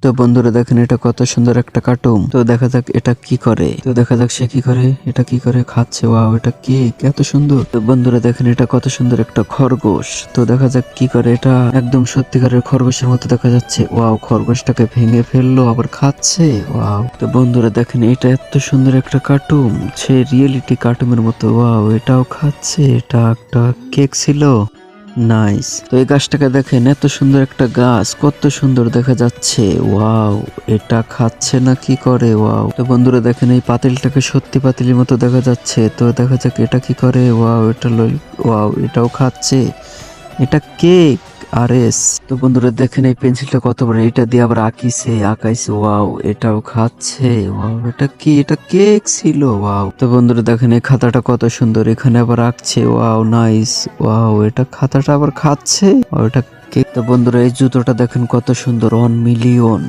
তো বন্ধুরা দেখেন এটা কত সুন্দর একটা কার্টুন। তো দেখা যাক এটা কি করে। তো দেখা যাক সে কি করে, এটা কি করে খাচ্ছে। ওয়াও, এটা কেক, এত সুন্দর। তো বন্ধুরা দেখেন এটা কত সুন্দর একটা খরগোশ। তো দেখা যাক কি করে, এটা একদম সত্যিকারের খরগোশের মতো দেখা যাচ্ছে। ওয়াও, খরগোশটাকে ভেঙে ফেললো আবার খাচ্ছে। ওয়াও। তো বন্ধুরা দেখেন এটা এত সুন্দর একটা কার্টুন, সে রিয়েলিটি কার্টুনের মতো। ওয়াও, এটাও খাচ্ছে। এটা একটা কেক ছিল। নাইস। তো এই গাছটাকে দেখেন, এত সুন্দর একটা গাছ, কত সুন্দর দেখা যাচ্ছে। ওয়াও, এটা খাচ্ছে না কি করে। ওয়াও। তো বন্ধুরা দেখেন এই পাতিলটাকে সত্যি পাতিলের মতো দেখা যাচ্ছে। তো দেখা যাক এটা কি করে। ওয়াও, এটা ওয়াও, এটাও খাচ্ছে। এটা কেক। আরএস। তো বন্ধুরা দেখেন এই পেন্সিলটা কত বড়, এটা দিয়ে আবার আঁকাইছে। ওয়াও, এটাও খাচ্ছে। ওয়াও, এটা কি, এটা কেক ছিল। ওয়াও। তো বন্ধুরা দেখেন এই খাতাটা কত সুন্দর, এখানে আবার আঁকছে। Wow, nice. ওয়াও, এটা খাতাটা আবার খাচ্ছে। ওটা কেক। তো বন্ধুরা এই জুতোটা দেখেন কত সুন্দর, 1 মিলিয়ন।